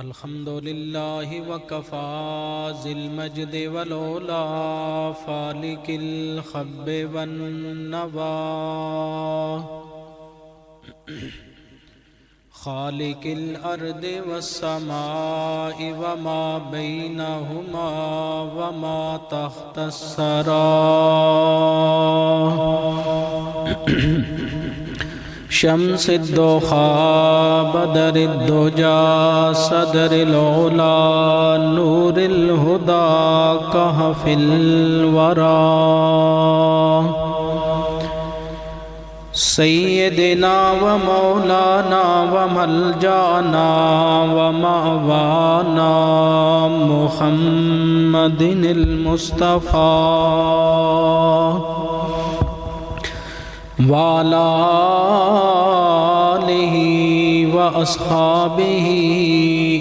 الحمد لله وكفى ذي المجد والعلا فالق الحب والنوى خالق الأرض والسماء وما بينهما وما تحت الثرى شمس الضحى بدر الدجى صدر العلا نور الهدى كهف الورى سيدنا ومولانا وملجانا ومأوانا محمد المصطفى وعلى آلہ وأصحابہ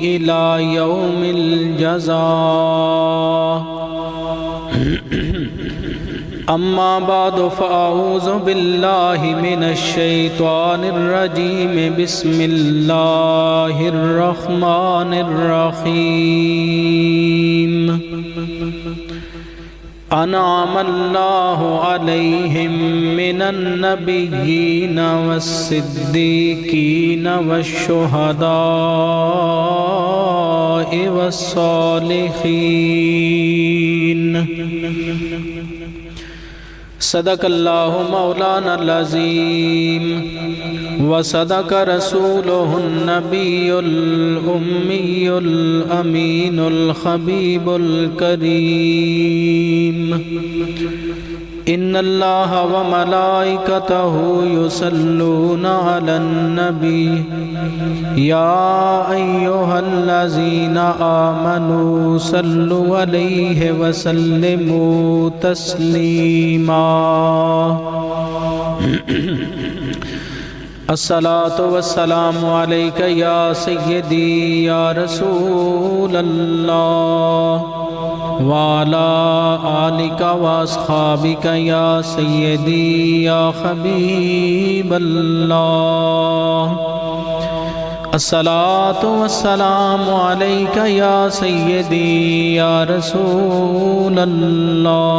إلى يوم الجزاء أما بعد فأعوذ بالله من الشيطان الرجيم بسم الله الرحمن الرحيم أنعم الله عليهم من النبيين والصديقين والشهداء والصالحين صدق الله مولانا العظيم وصدق رسوله النبي الأمي الأمين الحبيب الكريم إن الله وملائكته يصلون على النبي يا أيها الذين آمنوا صلوا عليه وسلموا تسليما الصلاة والسلام عليك يا سيدي يا رسول الله وعلى آلك وأصحابك يا سيدي يا حبيب الله الصلاة والسلام عليك يا سيدي يا رسول الله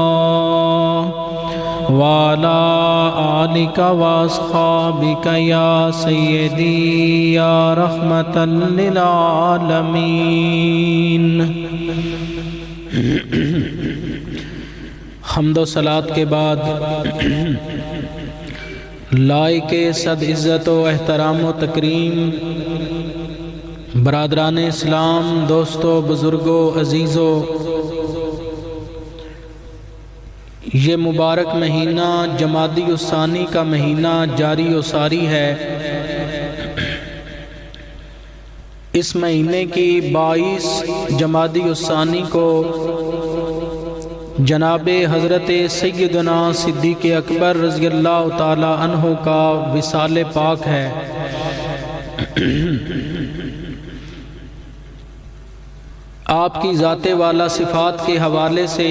وعلى آلك وأصحابك يا سيدي يا رحمة للعالمين حمد و صلاۃ کے بعد لائق صد عزت و احترام و تکریم برادران اسلام، دوستو، بزرگو، عزیزو، یہ مبارک مہینہ جمادی الثانی کا مہینہ جاری و ساری ہے۔ اس مہینے کی 22 جمادی الثانی کو جناب حضرت سیدنا صدیق اکبر رضی اللہ تعالی عنہ کا وصال پاک ہے۔ آپ کی ذات والا صفات کے حوالے سے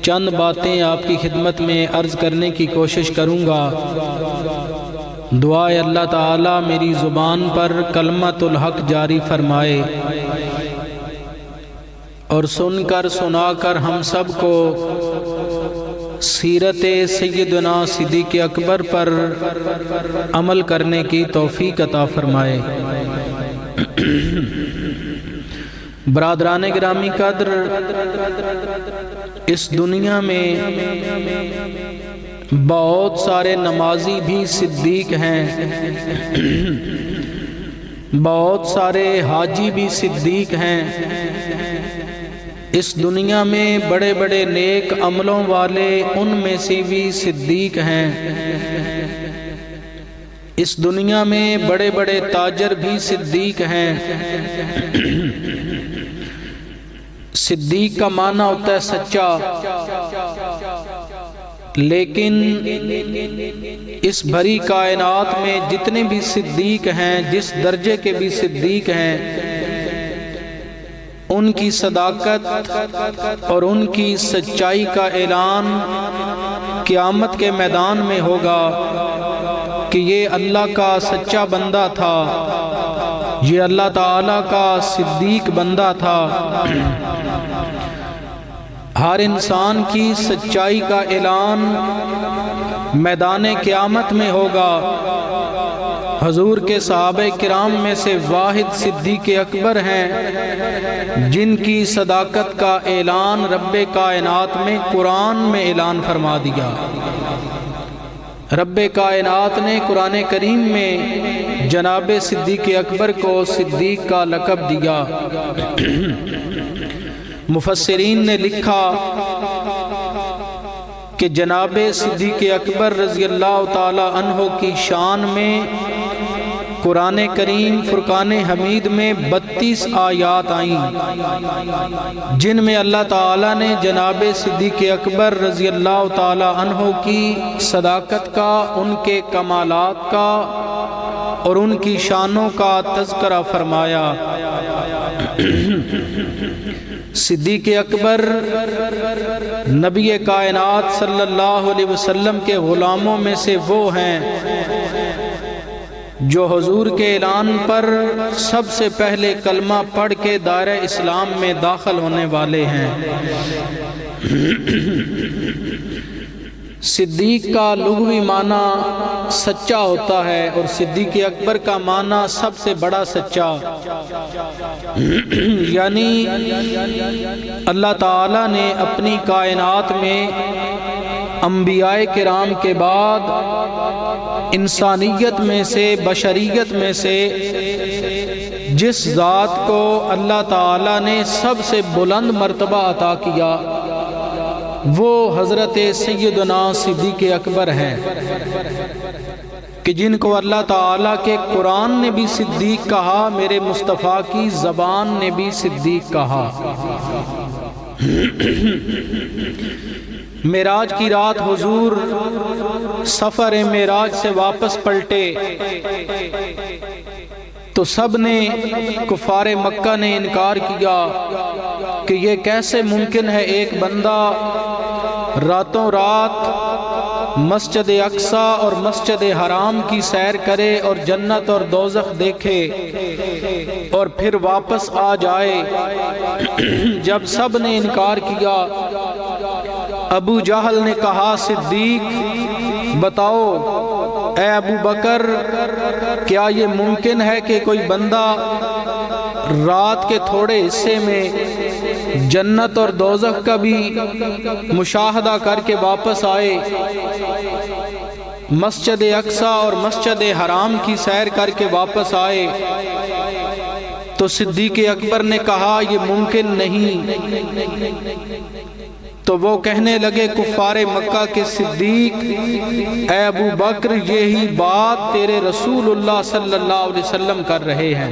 چند باتیں آپ کی خدمت میں عرض کرنے کی کوشش کروں گا۔ دعائے اللہ تعالیٰ میری زبان پر کلمۃ الحق جاری فرمائے اور سن کر سنا کر ہم سب کو سیرت سیدنا صدیق اکبر پر عمل کرنے کی توفیق عطا فرمائے۔ برادران گرامی قدر، اس دنیا میں بہت سارے نمازی بھی صدیق ہیں، بہت سارے حاجی بھی صدیق ہیں، اس دنیا میں بڑے بڑے نیک عملوں والے ان میں سے بھی صدیق ہیں، اس دنیا میں بڑے بڑے تاجر بھی صدیق ہیں۔ صدیق کا معنی ہوتا ہے سچا، لیکن اس بھری کائنات میں جتنے بھی صدیق ہیں، جس درجے کے بھی صدیق ہیں، ان کی صداقت اور ان کی سچائی کا اعلان قیامت کے میدان میں ہوگا کہ یہ اللہ کا سچا بندہ تھا، یہ اللہ تعالیٰ کا صدیق بندہ تھا۔ ہر انسان کی سچائی کا اعلان میدان قیامت میں ہوگا۔ حضور کے صحابہ کرام میں سے واحد صدیق اکبر ہیں جن کی صداقت کا اعلان رب کائنات میں قرآن میں اعلان فرما دیا۔ رب کائنات نے قرآن کریم میں جناب صدیق اکبر کو صدیق کا لقب دیا۔ مفسرین نے لکھا کہ جناب صدیق اکبر رضی اللہ تعالی عنہ کی شان میں قرآن کریم فرقان حمید میں 32 آیات آئیں جن میں اللہ تعالیٰ نے جناب صدیق اکبر رضی اللہ تعالی عنہ کی صداقت کا، ان کے کمالات کا اور ان کی شانوں کا تذکرہ فرمایا۔ صدیق اکبر نبی کائنات صلی اللہ علیہ وسلم کے غلاموں میں سے وہ ہیں جو حضور کے اعلان پر سب سے پہلے کلمہ پڑھ کے دائرہ اسلام میں داخل ہونے والے ہیں۔ صدیق کا لغوی معنی سچا ہوتا ہے اور صدیق اکبر کا معنی سب سے بڑا سچا، یعنی اللہ تعالیٰ نے اپنی کائنات میں انبیاء کرام کے بعد انسانیت میں سے، بشریت میں سے جس ذات کو اللہ تعالیٰ نے سب سے بلند مرتبہ عطا کیا وہ حضرت سیدنا صدیق اکبر ہیں، کہ جن کو اللہ تعالیٰ کے قرآن نے بھی صدیق کہا، میرے مصطفیٰ کی زبان نے بھی صدیق کہا۔ معراج کی رات حضور سفر معراج سے واپس پلٹے تو سب نے، کفار مکہ نے انکار کیا کہ یہ کیسے ممکن ہے ایک بندہ راتوں رات مسجد اقصیٰ اور مسجد حرام کی سیر کرے اور جنت اور دوزخ دیکھے اور پھر واپس آ جائے۔ جب سب نے انکار کیا، ابو جہل نے کہا صدیق بتاؤ اے ابو بکر، کیا یہ ممکن ہے کہ کوئی بندہ رات کے تھوڑے حصے میں جنت اور دوزخ کا بھی مشاہدہ کر کے واپس آئے، مسجد اقصیٰ اور مسجد حرام کی سیر کر کے واپس آئے؟ تو صدیق اکبر نے کہا یہ ممکن نہیں۔ تو وہ کہنے لگے کفار مکہ کے صدیق، اے ابو بکر یہی بات تیرے رسول اللہ صلی اللہ علیہ وسلم کر رہے ہیں،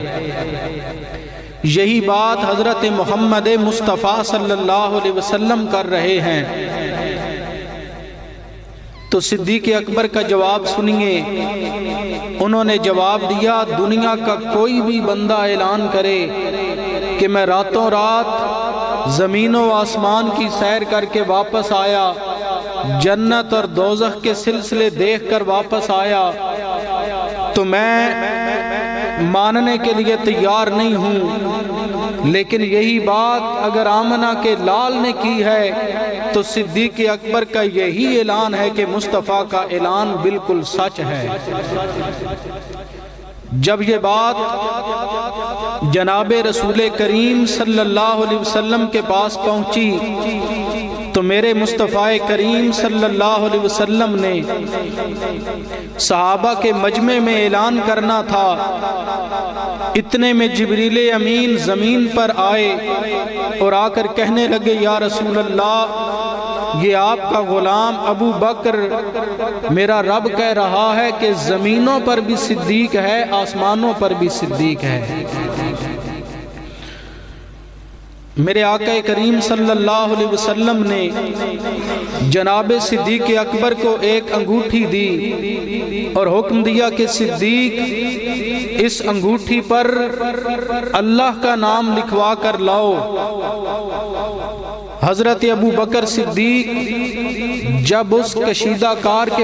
یہی بات حضرت محمد مصطفیٰ صلی اللہ علیہ وسلم کر رہے ہیں۔ تو صدیق اکبر کا جواب سنیے، انہوں نے جواب دیا دنیا کا کوئی بھی بندہ اعلان کرے کہ میں راتوں رات زمین و آسمان کی سیر کر کے واپس آیا، جنت اور دوزخ کے سلسلے دیکھ کر واپس آیا، تو میں ماننے کے لیے تیار نہیں ہوں، لیکن یہی بات اگر آمنہ کے لال نے کی ہے تو صدیق اکبر کا یہی اعلان ہے کہ مصطفیٰ کا اعلان بالکل سچ ہے۔ جب یہ بات جناب رسول کریم صلی اللہ علیہ وسلم کے پاس پہنچی تو میرے مصطفیٰ کریم صلی اللہ علیہ وسلم نے صحابہ کے مجمع میں اعلان کرنا تھا، اتنے میں جبریل امین زمین پر آئے اور آ کر کہنے لگے یا رسول اللہ، یہ آپ کا غلام ابو بکر، میرا رب کہہ رہا ہے کہ زمینوں پر بھی صدیق ہے، آسمانوں پر بھی صدیق ہے۔ میرے آقا کریم صلی اللہ علیہ وسلم نے جناب صدیق اکبر کو ایک انگوٹھی دی اور حکم دیا کہ صدیق اس انگوٹھی پر اللہ کا نام لکھوا کر لاؤ۔ حضرت ابو بکر صدیق جب اس کشیدہ کار کے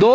2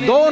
2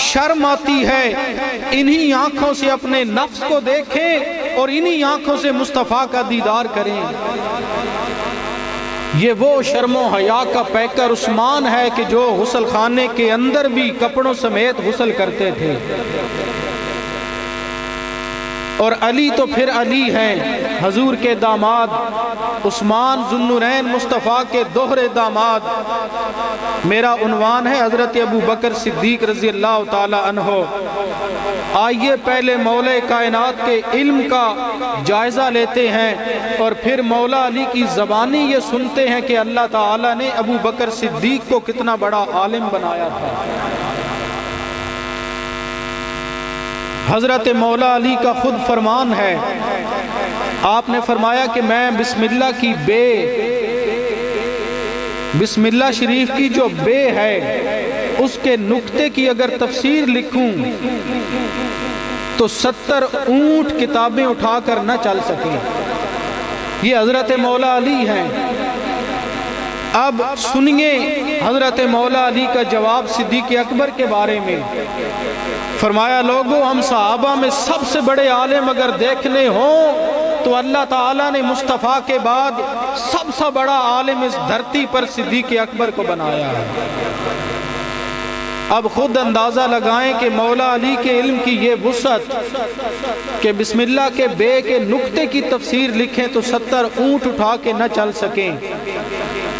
شرم آتی ہے انہی آنکھوں سے اپنے نفس کو دیکھیں اور انہی آنکھوں سے مصطفیٰ کا دیدار کریں۔ یہ وہ شرم و حیا کا پیکر عثمان ہے کہ جو غسل خانے کے اندر بھی کپڑوں سمیت غسل کرتے تھے، اور علی تو پھر علی ہیں، حضور کے داماد عثمان ذو النورین مصطفیٰ کے دوہرے داماد۔ میرا عنوان ہے حضرت ابو بکر صدیق رضی اللہ تعالی عنہ۔ آئیے پہلے مولا کائنات کے علم کا جائزہ لیتے ہیں اور پھر مولا علی کی زبانی یہ سنتے ہیں کہ اللہ تعالیٰ نے ابو بکر صدیق کو کتنا بڑا عالم بنایا تھا۔ حضرت مولا علی کا خود فرمان ہے، آپ نے فرمایا کہ میں بسم اللہ شریف کی جو بے ہے اس کے نقطے کی اگر تفسیر لکھوں تو 70 اونٹ کتابیں اٹھا کر نہ چل سکیں۔ یہ حضرت مولا علی ہیں۔ اب سنیے حضرت مولا علی کا جواب صدیق اکبر کے بارے میں۔ فرمایا لوگوں ہم صحابہ میں سب سے بڑے عالم اگر دیکھنے ہوں تو اللہ تعالیٰ نے مصطفیٰ کے بعد سب سے بڑا عالم اس دھرتی پر صدیق اکبر کو بنایا ہے۔ اب خود اندازہ لگائیں کہ مولا علی کے علم کی یہ وسعت کہ بسم اللہ کے بے کے نقطے کی تفسیر لکھیں تو 70 اونٹ اٹھا کے نہ چل سکیں۔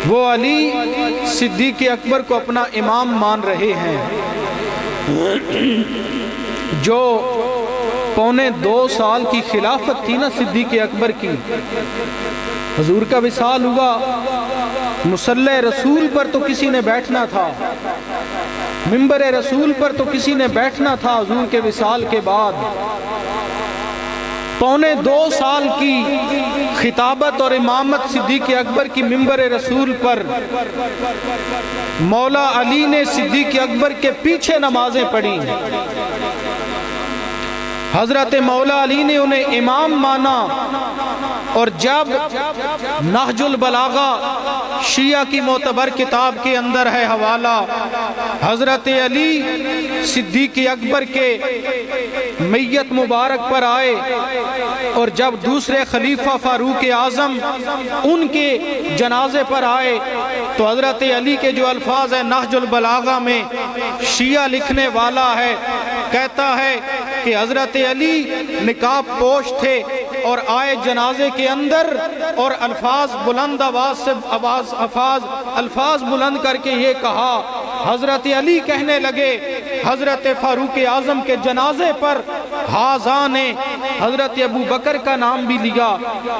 وہ علی صدیق اکبر کو اپنا امام مان رہے ہیں جو 2.25 سال کی خلافت تھی نا صدیق اکبر کی۔ حضور کا وصال ہوا، مصلی رسول پر تو کسی نے بیٹھنا تھا، منبر رسول پر تو کسی نے بیٹھنا تھا حضور کے وصال کے بعد۔ 2.25 سال کی خطابت اور امامت صدیق اکبر کی منبر رسول پر مولا علی نے صدیق اکبر کے پیچھے نمازیں پڑھی۔ حضرت مولا علی نے انہیں امام مانا، اور جب نہج البلاغہ شیعہ کی معتبر کتاب کے اندر ہے حوالہ، حضرت علی صدیق اکبر کے میت مبارک پر آئے، اور جب دوسرے خلیفہ فاروق اعظم ان کے جنازے پر آئے تو حضرت علی کے جو الفاظ ہیں نہج البلاغہ میں شیعہ لکھنے والا ہے، کہتا ہے کہ حضرت علی نقاب پوش تھے اور آئے جنازے کے اندر اور الفاظ بلند کر کے یہ کہا۔ حضرت علی کہنے لگے حضرت فاروق اعظم کے جنازے پر ہاذا نے حضرت ابو بکر کا نام بھی لیا،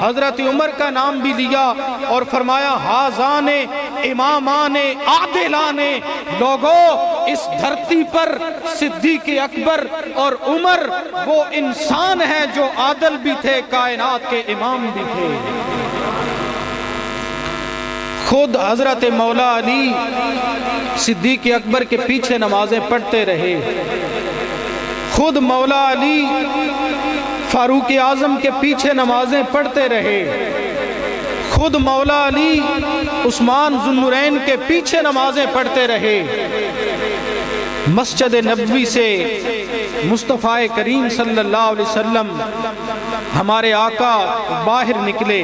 حضرت عمر کا نام بھی لیا، اور فرمایا ہاذا نے امامان عادلان نے۔ لوگوں اس دھرتی پر صدیق اکبر اور عمر وہ انسان ہیں جو عادل بھی تھے، کائنات کے امام بھی تھے۔ خود حضرت مولا علی صدیق اکبر کے پیچھے نمازیں پڑھتے رہے، خود مولا علی فاروق اعظم کے پیچھے نمازیں پڑھتے رہے، خود مولا علی عثمان ذو النورین کے پیچھے نمازیں پڑھتے رہے۔ مسجد نبوی سے مصطفیٰ کریم صلی اللہ علیہ وسلم ہمارے آقا باہر نکلے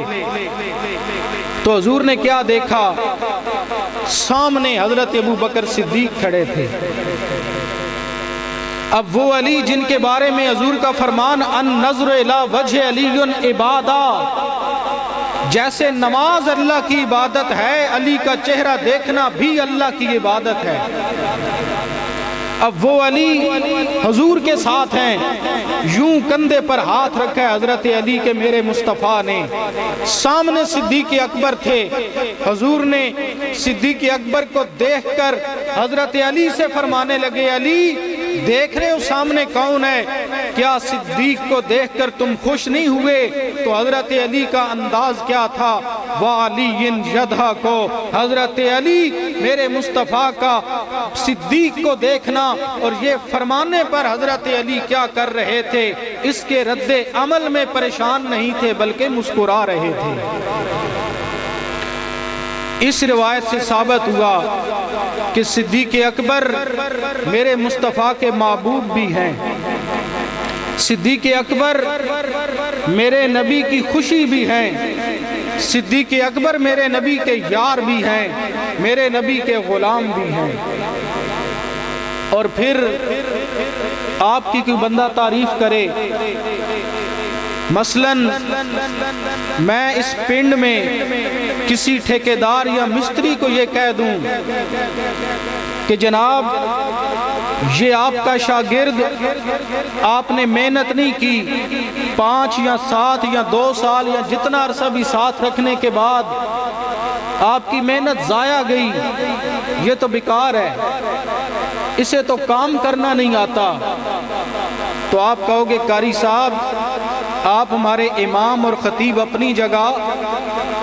تو حضور نے کیا دیکھا؟ سامنے حضرت ابو بکر صدیق کھڑے تھے۔ اب وہ علی جن کے بارے میں حضور کا فرمان النظر الی وجہ علی عبادہ، جیسے نماز اللہ کی عبادت ہے، علی کا چہرہ دیکھنا بھی اللہ کی عبادت ہے۔ اب وہ علی حضور کے ساتھ ہیں، یوں کندھے پر ہاتھ رکھا ہے حضرت علی کے میرے مصطفیٰ نے، سامنے صدیق اکبر تھے۔ حضور نے صدیق اکبر کو دیکھ کر حضرت علی سے فرمانے لگے علی دیکھ رہے ہو سامنے کون ہے؟ کیا صدیق کو دیکھ کر تم خوش نہیں ہوئے؟ تو حضرت علی کا انداز کیا تھا؟ وَعَلِيٍ يَضْحَكُ، حضرت علی میرے مصطفیٰ کا صدیق کو دیکھنا اور یہ فرمانے پر حضرت علی کیا کر رہے تھے؟ اس کے رد عمل میں پریشان نہیں تھے بلکہ مسکرا رہے تھے۔ اس روایت سے ثابت ہوا کہ صدیق اکبر میرے مصطفیٰ کے محبوب بھی ہیں، صدیق اکبر میرے نبی کی خوشی بھی ہیں، صدیق اکبر میرے نبی کے یار بھی ہیں، میرے نبی کے غلام بھی ہیں۔ اور پھر آپ کی کوئی بندہ تعریف کرے، مثلاً میں اس پنڈ میں کسی ٹھیکیدار یا مستری کو یہ کہہ دوں کہ جناب یہ آپ کا شاگرد، آپ نے محنت نہیں کی، 5 یا 7 یا 2 سال یا جتنا عرصہ بھی ساتھ رکھنے کے بعد آپ کی محنت ضائع گئی، یہ تو بیکار ہے، اسے تو کام کرنا نہیں آتا، تو آپ کہو گے قاری صاحب آپ ہمارے امام اور خطیب اپنی جگہ،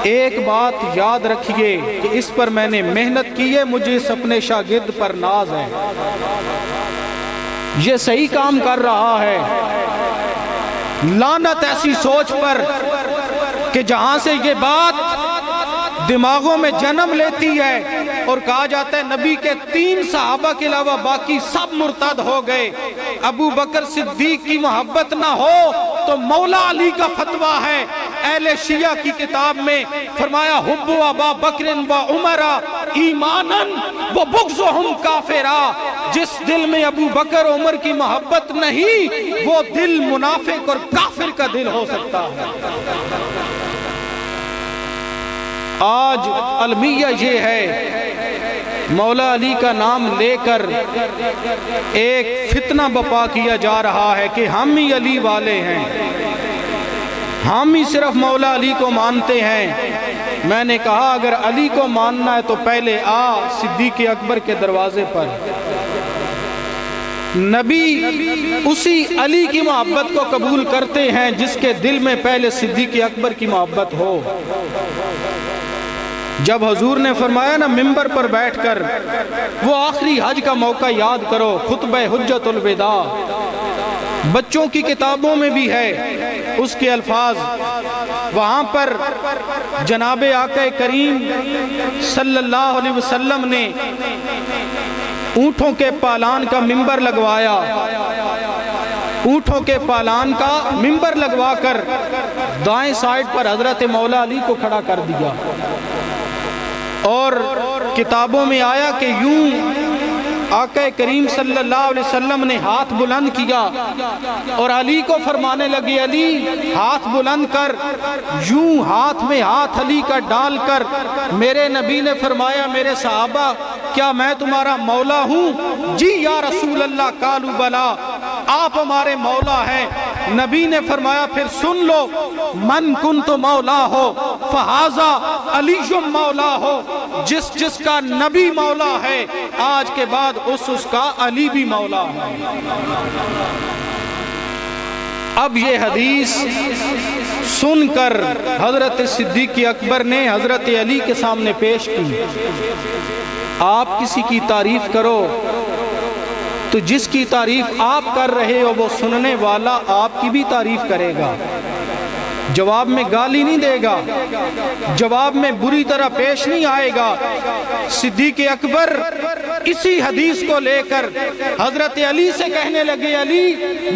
ایک بات یاد رکھیے کہ اس پر میں نے محنت کی ہے، مجھے اس اپنے شاگرد پر ناز ہے، یہ صحیح کام کر رہا ہے۔ لعنت ایسی سوچ پر کہ جہاں سے یہ بات دماغوں میں جنم لیتی ہے اور کہا جاتا ہے نبی کے 3 صحابہ کے علاوہ باقی سب مرتد ہو گئے، ابو بکر صدیق کی محبت نہ ہو تو مولا علی کا فتویٰ ہے، اہل شیعہ کی کتاب میں فرمایا حب ابا بکر و عمر ایمانا و بغضهم کافرا، جس دل میں ابو بکر عمر کی محبت نہیں وہ دل منافق اور کافر کا دل ہو سکتا ہے۔ آج المیہ یہ ہے، مولا علی کا نام لے کر ایک فتنہ بپا کیا جا رہا ہے کہ ہم ہی علی والے ہیں، ہم ہی صرف مولا علی کو مانتے ہیں۔ میں نے کہا اگر علی کو ماننا ہے تو پہلے آ صدیق اکبر کے دروازے پر، نبی اسی علی کی محبت کو قبول کرتے ہیں جس کے دل میں پہلے صدیق اکبر کی محبت ہو۔ جب حضور نے فرمایا نا منبر پر بیٹھ کر وہ آخری حج کا موقع یاد کرو، خطبہ حجت الوداع، بچوں کی کتابوں میں بھی ہے اس کے الفاظ، وہاں پر جناب آقا کریم صلی اللہ علیہ وسلم نے اونٹوں کے پالان کا منبر لگوایا، اونٹوں کے پالان کا منبر لگوا کر دائیں سائیڈ پر حضرت مولا علی کو کھڑا کر دیا، اور کتابوں میں آیا کہ یوں آقا کریم صلی اللہ علیہ وسلم نے ہاتھ بلند کیا اور علی کو فرمانے لگے علی ہاتھ بلند کر، یوں ہاتھ میں ہاتھ علی کا ڈال کر میرے نبی نے فرمایا میرے صحابہ کیا میں تمہارا مولا ہوں؟ جی یا رسول اللہ، قالوا بلا، آپ ہمارے مولا ہیں۔ نبی نے فرمایا پھر سن لو، من کنت مولا ہو فہذا علی مولا ہو، جس جس کا نبی مولا ہے آج کے بعد اس کا علی بھی مولا ہے۔ اب یہ حدیث سن کر حضرت صدیق اکبر نے حضرت علی کے سامنے پیش کی۔ آپ کسی کی تعریف کرو تو جس کی تعریف آپ کر رہے ہو وہ سننے والا آپ کی بھی تعریف کرے گا، جواب میں گالی نہیں دے گا، جواب میں بری طرح پیش نہیں آئے گا۔ صدیق اکبر اسی حدیث کو لے کر حضرت علی سے کہنے لگے علی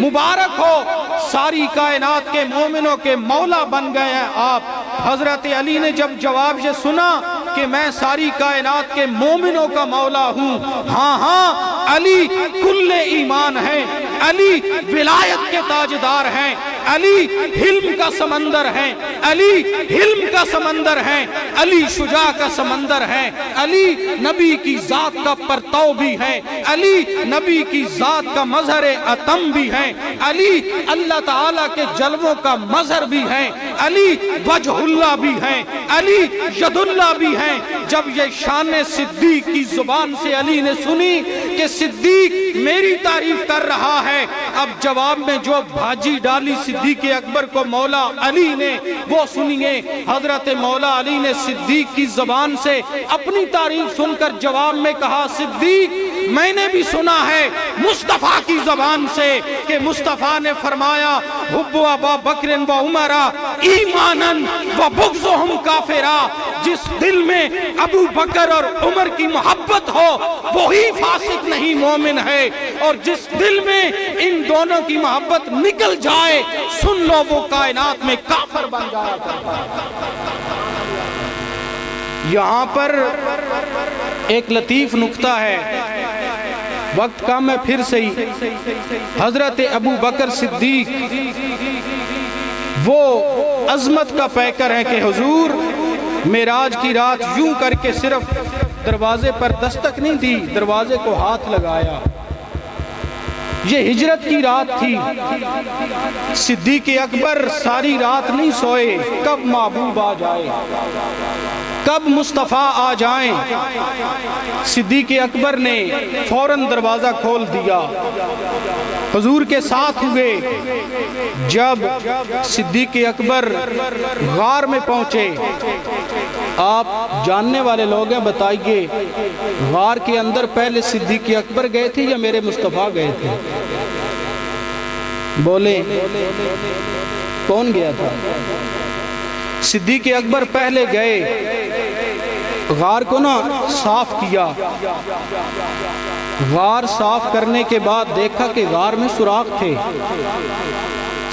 مبارک ہو، ساری کائنات کے مومنوں کے مولا بن گئے ہیں آپ۔ حضرت علی نے جب جواب یہ سنا کہ میں ساری کائنات کے مومنوں کا مولا ہوں، ہاں ہاں علی کل ایمان ہے، علی ولایت کے تاجدار ہیں، علی حلم کا سمندر ہیں، علی حلم کا سمندر ہیں، علی شجاع کا سمندر ہیں، علی نبی کی ذات کا پرتو بھی ہیں، علی نبی کی ذات کا مظہر اتم بھی ہیں، علی اللہ تعالیٰ کے جلووں کا مظہر بھی ہیں، علی وجہ اللہ بھی ہیں، علی ید اللہ بھی ہیں۔ جب یہ شان صدیق کی زبان سے علی نے سنی کہ صدیق میری تعریف کر رہا ہے، اب جواب میں جو بھاجی ڈالی صدیق اکبر کو مولا علی نے وہ سنیے۔ حضرت مولا علی نے صدیق کی زبان سے اپنی تعریف سن کر جواب میں کہا صدیق میں نے بھی سنا ہے مصطفیٰ کی زبان سے کہ مصطفیٰ نے فرمایا حب ابا بکر و عمرا ایمانن و بغضہم کافرا، جس دل میں ابو بکر اور عمر کی محبت ہو وہی فاسق نہیں مومن ہے، اور جس دل میں ان دونوں کی محبت نکل جائے سن لو وہ کائنات میں کافر بن جایا کرتا ہے۔ یہاں پر ایک لطیف نکتہ ہے، وقت کم ہے پھر سے ہی۔ حضرت ابو بکر صدیق وہ عظمت کا پیکر ہے کہ حضور معراج کی رات یوں کر کے صرف دروازے پر دستک نہیں دی، دروازے کو ہاتھ لگایا۔ یہ ہجرت کی رات تھی، صدیق اکبر ساری رات نہیں سوئے، کب محبوب آ جائے، کب مصطفیٰ آ جائیں۔ صدیق اکبر نے فوراً دروازہ کھول دیا، حضور کے ساتھ ہوئے۔ جب صدیق اکبر غار میں پہنچے، آپ جاننے والے لوگ ہیں، بتائیے غار کے اندر پہلے صدیق اکبر گئے تھے یا میرے مصطفیٰ گئے تھے؟ بولیں کون گیا تھا؟ صدیق اکبر پہلے گئے، غار کو نا صاف کیا۔ غار صاف کرنے کے بعد دیکھا کہ غار میں سوراخ تھے۔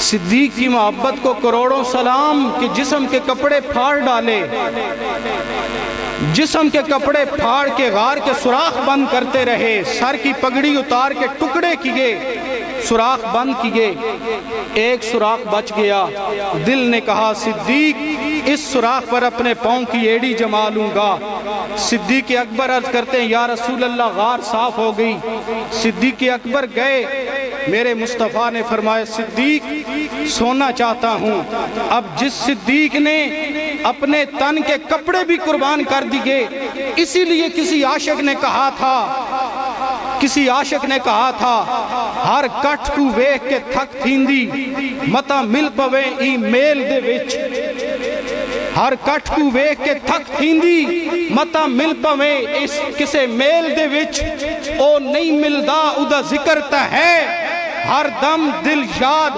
صدیق کی محبت کو کروڑوں سلام کہ جسم کے کپڑے پھاڑ ڈالے، جسم کے کپڑے پھاڑ کے غار کے سوراخ بند کرتے رہے، سر کی پگڑی اتار کے ٹکڑے کیے، سوراخ بند کیے۔ ایک سوراخ بچ گیا، دل نے کہا صدیق اس سوراخ پر اپنے پاؤں کی ایڑی جما لوں گا۔ صدیق اکبر عرض کرتے ہیں یا رسول اللہ غار صاف ہو گئی۔ صدیق اکبر گئے، میرے مصطفیٰ نے فرمایا صدیق سونا چاہتا ہوں۔ اب جس صدیق نے اپنے تن کے کپڑے بھی قربان کر دیے، اسی لیے کسی عاشق نے کہا تھا ہر کٹھ کو ویکھ کے تھک تھیندی متا مل پوے ای میل دے وچ، ہر کٹھ کو ویکھ کے تھک تھیندی متا مل پوے اس کسے میل دے وچ، او نہیں ملدا ادا ذکر تے ہے ہر دم دل یاد،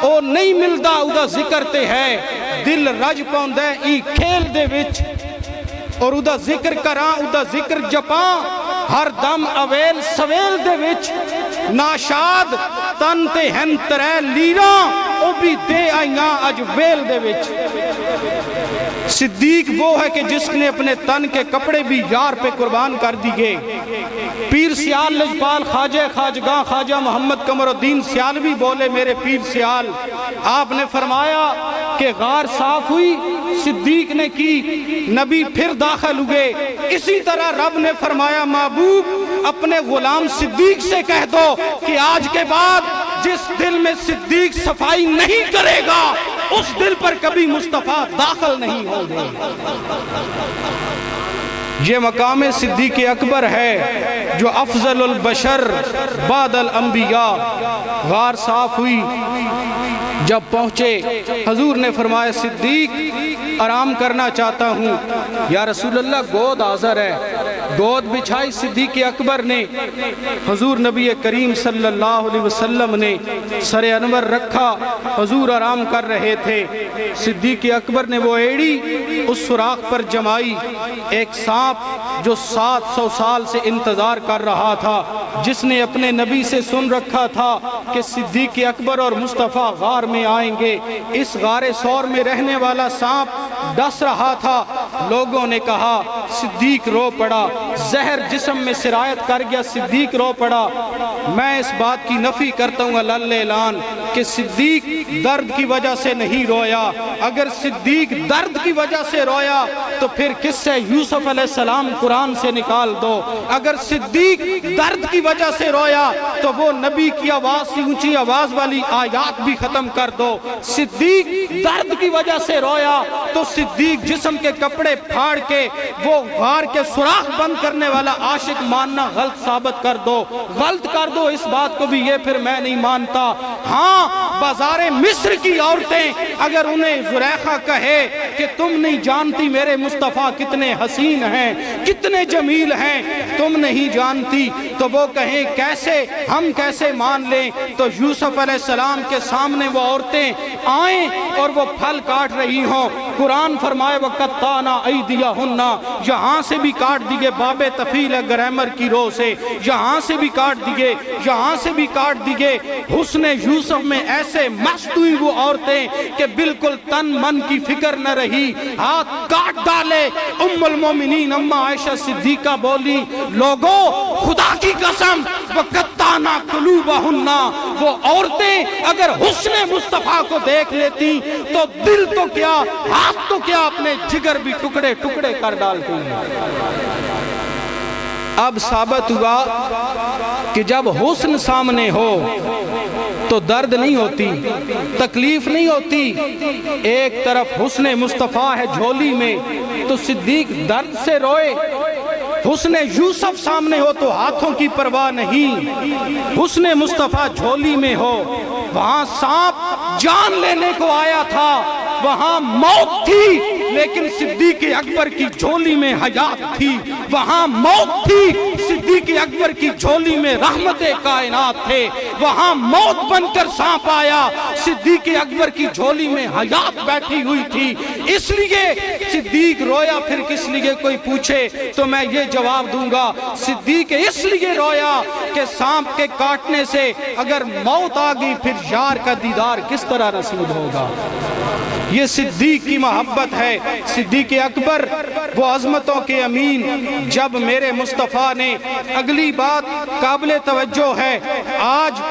او نہیں ملدا ادا ذکر تے ہے دل رج پاؤندے ای کھیل دے وچ، اور ادا ذکر کراں ادا ذکر جپاں ہر دم اویل سویل دے وچ، ناشاد تن تے ہن ترے لیراں او بھی دے آئیاں اج ویل دے وچ۔ صدیق وہ ہے کہ جس نے اپنے تن کے کپڑے بھی یار پہ قربان کر دیے۔ پیر سیال لجپال خواجہ خواجگاں خواجہ محمد قمر الدین سیالوی بولے میرے پیر سیال، آپ نے فرمایا کہ غار صاف ہوئی، صدیق نے کی، نبی پھر داخل ہوئے۔ اسی طرح رب نے فرمایا محبوب اپنے غلام صدیق سے کہہ دو کہ آج کے بعد جس دل میں صدیق صفائی نہیں کرے گا اس دل پر کبھی مصطفیٰ داخل نہیں ہوں گے۔ یہ مقام صدیق اکبر ہے جو افضل البشر بعد الانبیاء۔ غار صاف ہوئی، جب پہنچے حضور نے فرمایا صدیق آرام کرنا چاہتا ہوں۔ یا رسول اللہ گود حاضر ہے، گود بچھائی صدیق اکبر نے، حضور نبی کریم صلی اللہ علیہ وسلم نے سر انور رکھا، حضور آرام کر رہے تھے۔ صدیق اکبر نے وہ ایڑی اس سوراخ پر جمائی، ایک سانپ جو 700 سال سے انتظار کر رہا تھا، جس نے اپنے نبی سے سن رکھا تھا کہ صدیق اکبر اور مصطفیٰ غار میں آئیں گے، اس غار سور میں رہنے والا سانپ ڈس رہا تھا۔ لوگوں نے کہا صدیق رو پڑا، زہر جسم میں سرایت کر گیا، صدیق رو پڑا۔ میں اس بات کی نفی کرتا ہوں علل اعلان کہ صدیق درد کی وجہ سے نہیں رویا۔ اگر صدیق درد کی وجہ سے رویا تو پھر کس سے یوسف علیہ السلام قرآن سے نکال دو۔ اگر صدیق درد کی وجہ سے رویا تو وہ نبی کی آواز سے اونچی آواز والی آیات بھی ختم کر دو۔ صدیق درد کی وجہ سے رویا تو صدیق جسم کے کپڑے پھاڑ کے وہ غار کے سوراخ بند کرنے والا عاشق ماننا غلط ثابت کر دو، غلط کر دو اس بات کو بھی، یہ پھر میں نہیں مانتا۔ ہاں بازار مصر کی عورتیں اگر انہیں زلیخا کہے کہ تم نہیں جانتی میرے مصطفیٰ کتنے حسین ہیں، کتنے جمیل ہیں، تم نہیں جانتی تو وہ کہیں کیسے ہم کیسے مان لیں؟ تو یوسف علیہ السلام کے سامنے وہ عورتیں آئیں اور وہ پھل کاٹ رہی ہوں، قرآن فرمائے وَقَطَّعْنَا أَيْدِيَهُنَّ، یہاں سے بھی کاٹ دیے، باب تفیل ہے گرامر کی رو سے، یہاں سے بھی کاٹ دیے، یہاں سے بھی کاٹ دیے۔ حسن یوسف میں ایسے مست ہوئی وہ عورتیں کہ بالکل تن من کی فکر نہ رہی، ہاتھ کاٹ ڈالے۔ ام المومنین اما عائشہ صدیقہ بولی لوگو خدا کی قسم وَقَطَّعْنَا قُلُوبَهُنَّ، وہ عورتیں اگر حسن مصطفیٰ کو دیکھ لیتی تو دل تو کیا ہاتھ تو کیا اپنے جگر بھی ٹکڑے ٹکڑے کر ڈالتی ہیں۔ اب ثابت ہوا کہ جب حسن سامنے ہو تو درد نہیں ہوتی، تکلیف نہیں ہوتی۔ ایک طرف حسن مصطفیٰ ہے جھولی میں تو صدیق درد سے روئے، حسن یوسف سامنے ہو تو ہاتھوں کی پرواہ نہیں۔ حسن مصطفیٰ جھولی میں ہو، وہاں سانپ جان لینے کو آیا تھا، وہاں موت تھی لیکن صدیق اکبر کی جھولی میں حیات تھی، وہاں موت تھی صدیق اکبر کی جھولی میں رحمت کائنات تھے، وہاں موت بن کر سانپ آیا، صدیق اکبر کی جھولی میں حیات بیٹھی ہوئی تھی۔ اس لیے صدیق رویا، پھر کس لیے کوئی پوچھے تو میں یہ جواب دوں گا، صدیق اس لیے رویا کہ سانپ کے کاٹنے سے اگر موت آ گئی پھر یار کا دیدار کس طرح نصیب ہوگا۔ یہ صدیق کی محبت ہے۔ صدیق اکبر وہ عظمتوں کے امین، جب میرے مصطفیٰ نے اگلی بات قابل توجہ ہے، آج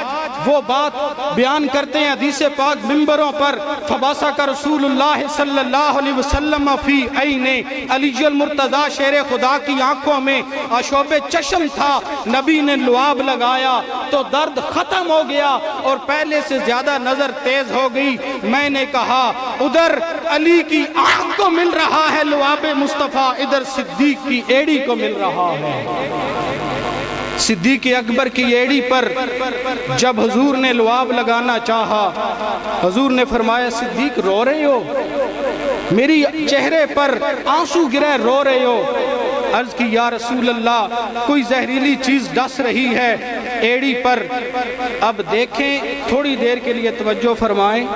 وہ بات بیان کرتے ہیں حدیث پاک ممبروں پر، فبصق رسول اللہ صلی اللہ علیہ وسلم فی عین علی المرتضی، شیر خدا کی آنکھوں میں آشوب چشم تھا، نبی نے لعاب لگایا تو درد ختم ہو گیا اور پہلے سے زیادہ نظر تیز ہو گئی۔ میں نے کہا ادھر علی کی آنکھ کو مل رہا ہے لعاب مصطفیٰ، ادھر صدیق کی ایڑی کو مل رہا ہے۔ صدیق اکبر کی ایڑی پر جب حضور نے لعاب لگانا چاہا، حضور نے فرمایا صدیق رو رہے ہو؟ میری چہرے پر آنسو گرے رو رہے ہو؟ عرض کی یا رسول اللہ کوئی زہریلی چیز ڈس رہی ہے ایڑی پر۔ اب دیکھیں تھوڑی دیر کے لیے توجہ فرمائیں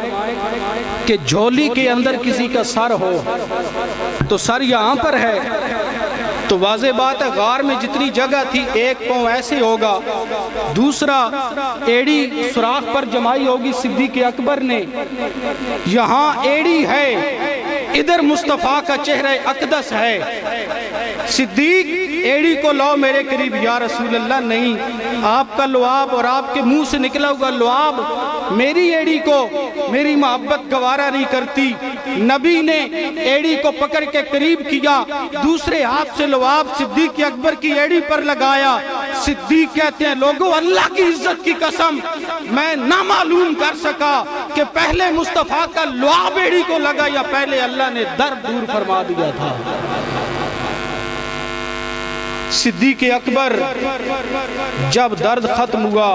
کہ جھولی کے اندر کسی کا سر ہو تو سر یہاں پر ہے تو واضح بات ہے غار میں جتنی جگہ تھی ایک پاؤں ایسے ہوگا، دوسرا ایڑی سوراخ پر جمائی ہوگی صدیق اکبر نے، یہاں ایڑی ہے، ادھر مصطفیٰ کا چہرہ اقدس ہے۔ صدیق ایڑی کو لاؤ میرے قریب، یا رسول اللہ نہیں، آپ کا لعاب اور آپ کے منہ سے نکلا ہوا لعاب میری ایڑی کو میری محبت گوارا نہیں کرتی۔ نبی نے ایڑی کو پکڑ کے قریب کیا، دوسرے ہاتھ سے لعاب صدیق اکبر کی ایڑی پر لگایا۔ صدیق کہتے ہیں لوگوں اللہ کی عزت کی قسم میں نہ معلوم کر سکا کہ پہلے مصطفیٰ کا لعاب ایڑی کو لگا یا پہلے اللہ نے درد دور فرما دیا تھا۔ صدیق اکبر جب درد ختم ہوا،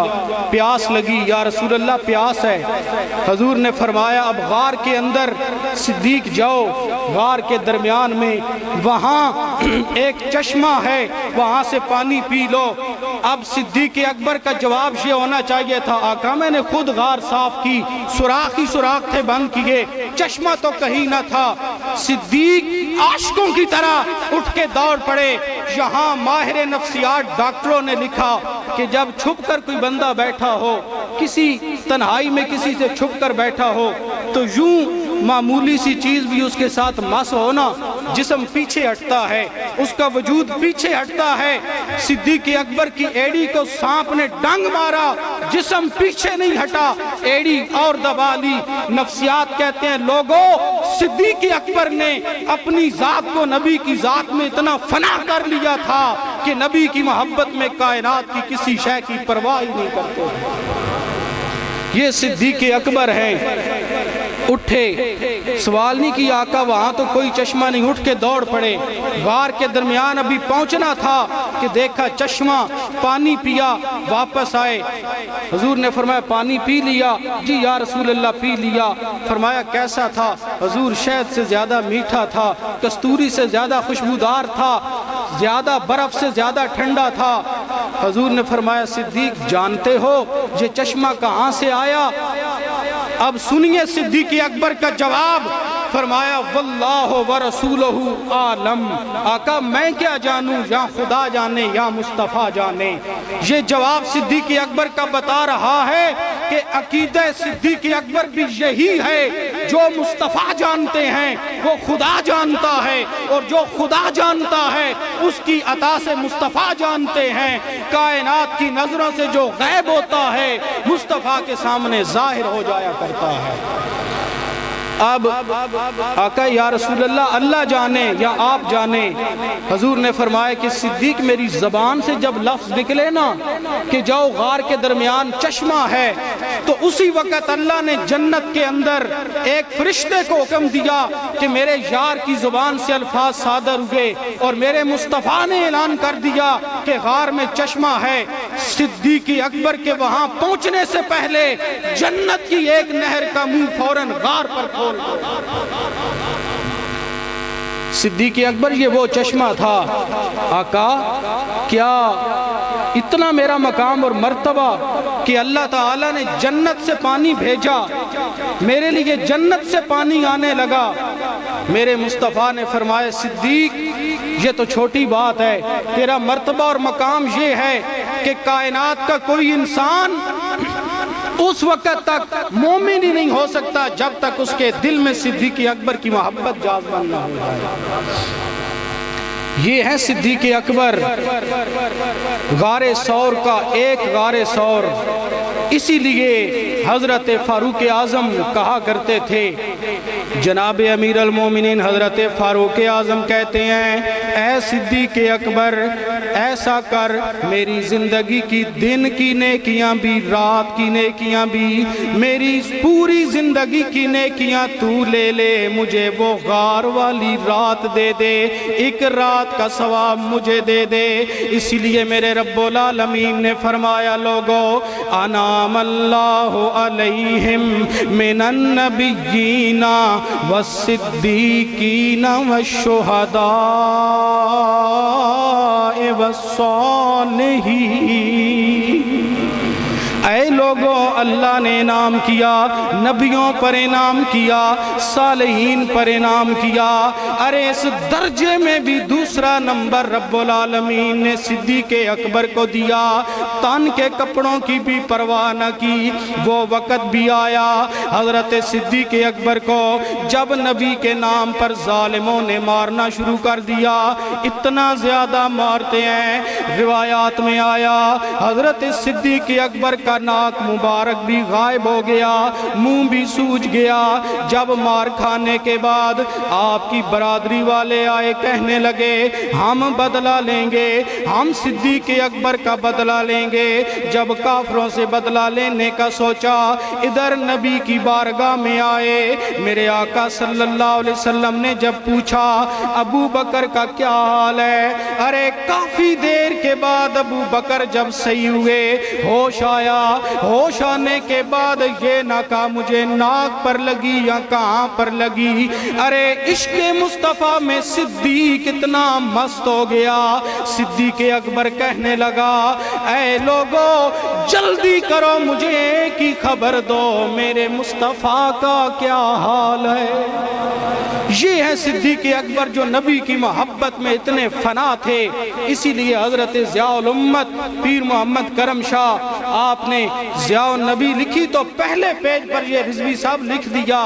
پیاس لگی، یا رسول اللہ پیاس ہے، حضور نے فرمایا اب غار کے اندر صدیق جاؤ، غار کے درمیان میں وہاں ایک چشمہ ہے، وہاں سے پانی پی لو۔ اب صدیق اکبر کا جواب یہ ہونا چاہیے تھا آقا میں نے خود غار صاف کی، سوراخ ہی سوراخ تھے بند کیے، چشمہ تو کہیں نہ تھا۔ صدیق عاشقوں کی طرح اٹھ کے دوڑ پڑے۔ یہاں ماہر نفسیات ڈاکٹروں نے لکھا کہ جب چھپ کر کوئی بندہ بیٹھا ہو، کسی تنہائی میں کسی سے چھپ کر بیٹھا ہو تو یوں معمولی سی چیز بھی اس کے ساتھ مس ہونا، جسم پیچھے ہٹتا ہے، اس کا وجود پیچھے ہٹتا ہے۔ صدیق اکبر کی ایڑی کو سانپ نے ڈنگ مارا، جسم پیچھے نہیں ہٹا، ایڑی اور دبا لی۔ نفسیات کہتے ہیں لوگوں صدیق اکبر نے اپنی ذات کو نبی کی ذات میں اتنا فنا کر لیا تھا کہ نبی کی محبت میں کائنات کی کسی شے کی پرواہ ہی نہیں کرتے۔ یہ صدیق اکبر ہیں۔ اٹھے، سوال نہیں کیا آقا وہاں تو کوئی چشمہ نہیں، اٹھ کے دوڑ پڑے۔ غار کے درمیان ابھی پہنچنا تھا کہ دیکھا چشمہ، پانی پیا، واپس آئے۔ حضور نے فرمایا پانی پی لیا؟ جی یا رسول اللہ پی لیا۔ فرمایا کیسا تھا؟ حضور شہد سے زیادہ میٹھا تھا، کستوری سے زیادہ خوشبودار تھا، زیادہ برف سے زیادہ ٹھنڈا تھا۔ حضور نے فرمایا صدیق جانتے ہو یہ چشمہ کہاں سے آیا؟ اب سنیے صدیق اکبر کا جواب، فرمایا واللہ ورسولہ عالم، آقا میں کیا جانوں، یا خدا جانے یا مصطفیٰ جانے۔ یہ جواب صدیق اکبر کا بتا رہا ہے کہ عقیدہ صدیق اکبر بھی یہی ہے، جو مصطفیٰ جانتے ہیں وہ خدا جانتا ہے، اور جو خدا جانتا ہے اس کی عطا سے مصطفیٰ جانتے ہیں۔ کائنات کی نظروں سے جو غیب ہوتا ہے مصطفیٰ کے سامنے ظاہر ہو جایا کرتا ہے۔ اب آقا یا رسول اللہ اللہ جانے یا آپ جانے، حضور نے فرمایا کہ صدیق میری زبان سے جب لفظ نکلے نا کہ جاؤ غار کے درمیان چشمہ ہے، تو اسی وقت اللہ نے جنت کے اندر ایک فرشتے کو حکم دیا کہ میرے یار کی زبان سے الفاظ صادر ہوئے، اور میرے مصطفیٰ نے اعلان کر دیا کہ غار میں چشمہ ہے۔ صدیق اکبر کے وہاں پہنچنے سے پہلے جنت کی ایک نہر کا منہ فوراً غار پر کھول دیا۔ صدیق اکبر یہ وہ چشمہ تھا۔ آقا کیا اتنا میرا مقام اور مرتبہ کہ اللہ تعالیٰ نے جنت سے پانی بھیجا، میرے لیے جنت سے پانی آنے لگا۔ میرے مصطفیٰ نے فرمایا صدیق یہ تو چھوٹی بات ہے، تیرا مرتبہ اور مقام یہ ہے کہ کائنات کا کوئی انسان اس وقت تک مومن ہی نہیں ہو سکتا جب تک اس کے دل میں صدیق اکبر کی محبت جاذبہ نہ ہو جائے۔ یہ ہے صدیق اکبر، غار ثور کا ایک غار ثور۔ اسی لیے حضرت فاروق اعظم کہا کرتے تھے، جناب امیر المومنین حضرت فاروق اعظم کہتے ہیں اے صدیق اکبر ایسا کر میری زندگی کی دن کی نیکیاں بھی رات کی نیکیاں بھی، میری پوری زندگی کی نیکیاں تو لے لے، مجھے وہ غار والی رات دے دے، ایک رات کا ثواب مجھے دے دے۔ اسی لیے میرے رب العالمین نے فرمایا لوگو انعم اللہ علیہم من النبیین والصدیقین والشہداء والصالحین۔ اے لوگوں اللہ نے انعام کیا، نبیوں پر انعام کیا، صالحین پر انعام کیا۔ ارے اس درجے میں بھی دوسرا نمبر رب العالمین نے صدیق اکبر کو دیا، تن کے کپڑوں کی بھی پرواہ نہ کی۔ وہ وقت بھی آیا حضرت صدیق اکبر کو جب نبی کے نام پر ظالموں نے مارنا شروع کر دیا، اتنا زیادہ مارتے ہیں، روایات میں آیا حضرت صدیق اکبر کا ناک مبارک بھی غائب ہو گیا، منہ بھی سوج گیا۔ جب مار کھانے کے بعد آپ کی برادری والے آئے، کہنے لگے ہم بدلہ لیں گے، ہم صدیق اکبر کا بدلہ لیں گے۔ جب کافروں سے بدلہ لینے کا سوچا، ادھر نبی کی بارگاہ میں آئے، میرے آقا صلی اللہ علیہ وسلم نے جب پوچھا ابو بکر کا کیا حال ہے، ارے کافی دیر کے بعد ابو بکر جب صحیح ہوئے، ہوش آیا، ہوش آنے کے بعد یہ نہ کہا مجھے ناک پر لگی یا کہاں پر لگی، ارے عشق مصطفیٰ میں صدیق اتنا مست ہو گیا۔ صدیق اکبر کہنے لگا اے لوگو جلدی کرو مجھے ایک ہی خبر دو، میرے مصطفیٰ کا کیا حال ہے۔ یہ ہے صدیق اکبر جو نبی کی محبت میں اتنے فنا تھے۔ اسی لیے حضرت ضیاء الامت پیر محمد کرم شاہ آپ نے ضیاء النبی لکھی تو پہلے پیج پر یہ رضوی صاحب لکھ دیا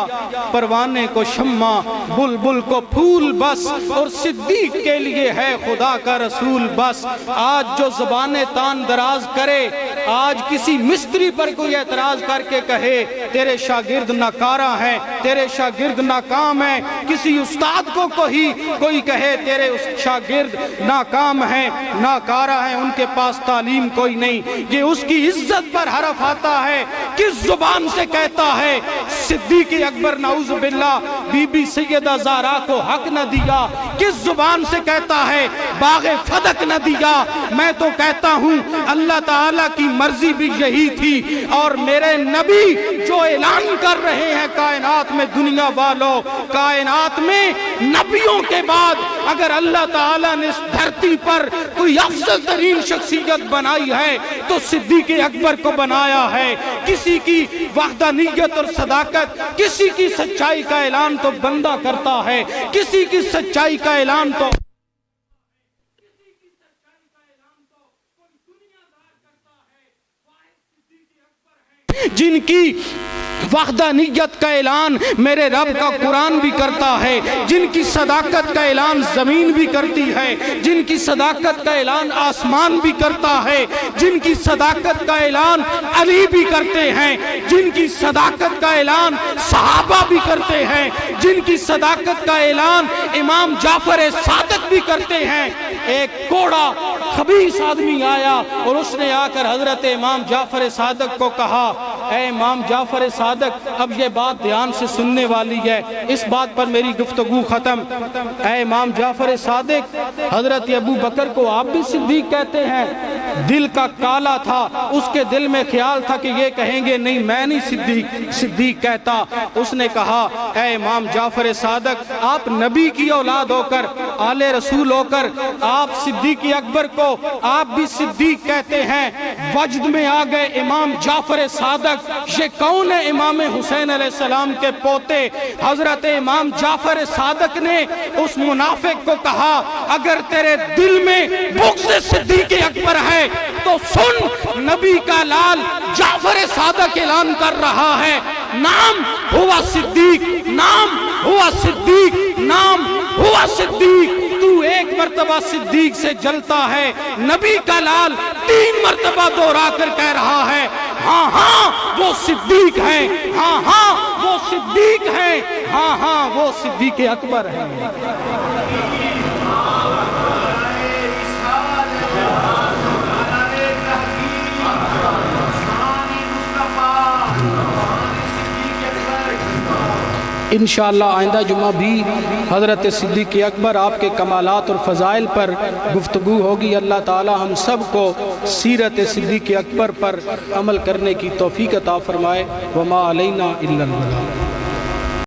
پروانے کو شمع بلبل کو پھول بس، اور صدیق کے لیے ہے خدا کا رسول بس۔ آج جو زبانیں تان دراز کرے، آج کسی مستری پر کوئی اعتراض کر کے کہے تیرے شاگرد ناکارہ ہیں، تیرے شاگرد ناکام ہیں، کسی استاد کو کوئی کہے تیرے شاگرد ناکام ہیں، ناکارہ ہیں، ان کے پاس تعلیم کوئی نہیں، یہ اس کی عزت پر حرف آتا ہے۔ کس زبان سے کہتا ہے صدیق اکبر نعوذ باللہ بی بی سیدہ زہرا کو حق نہ دیا؟ کس زبان سے کہتا ہے باغ فدق نہ دیا؟ میں تو کہتا ہوں اللہ تعالیٰ کی مرضی بھی یہی تھی، اور میرے نبی جو اعلان کر رہے ہیں کائنات میں، دنیا والوں کائنات میں نبیوں کے بعد اگر اللہ تعالیٰ نے اس دھرتی پر کوئی افضل ترین شخصیت بنائی ہے تو صدیق اکبر کو بنایا ہے۔ کسی کی وحدانیت اور صداقت، کسی کی سچائی کا اعلان تو بندہ کرتا ہے، کسی کی سچائی کا اعلان تو جن کی وحدانیت کا اعلان میرے رب کا قرآن بھی کرتا ہے، جن کی صداقت کا اعلان زمین بھی کرتی ہے، جن کی صداقت کا اعلان آسمان بھی کرتا ہے، جن کی صداقت کا اعلان علی بھی کرتے ہیں، جن کی صداقت کا اعلان صحابہ بھی کرتے ہیں، جن کی صداقت کا اعلان امام جعفر صادق بھی کرتے ہیں۔ ایک کوڑا خبیث آدمی آیا اور اس نے آ کر حضرت امام جعفر صادق کو کہا، اے امام جعفر صادق، اب یہ بات دھیان سے سننے والی ہے، اس بات پر میری گفتگو ختم۔ اے امام جعفر صادق، حضرت ابو بکر کو آپ بھی صدیق کہتے ہیں؟ دل کا کالا تھا، اس کے دل میں خیال تھا کہ یہ کہیں گے نہیں میں نہیں صدیق کہتا۔ اس نے کہا، اے امام جعفر صادق، آپ نبی کی اولاد ہو کر، آل رسول ہو کر، آپ صدیق اکبر کو آپ بھی صدیق کہتے ہیں، وجد میں آ گئے امام جعفر صادق۔ یہ کون ہے؟ امام حسین علیہ السلام کے پوتے حضرت امام جعفر صادق نے اس منافق کو کہا، اگر تیرے دل میں بغض صدیق اکبر ہے تو سن، نبی کا لال جعفر صادق اعلان کر رہا ہے، نام ہوا صدیق، نام ہوا صدیق، نام ہوا صدیق۔ تو ایک مرتبہ صدیق سے جلتا ہے، نبی کا لال 3 مرتبہ دوہرا کر کہہ رہا ہے، ہاں ہاں وہ صدیق ہے، ہاں ہاں وہ صدیق ہے، ہاں ہاں وہ صدیق اکبر ہے۔ انشاءاللہ آئندہ جمعہ بھی حضرت صدیق اکبر آپ کے کمالات اور فضائل پر گفتگو ہوگی۔ اللہ تعالی ہم سب کو سیرت صدیق اکبر پر عمل کرنے کی توفیق عطا فرمائے۔ وما علینا الا البلاغ۔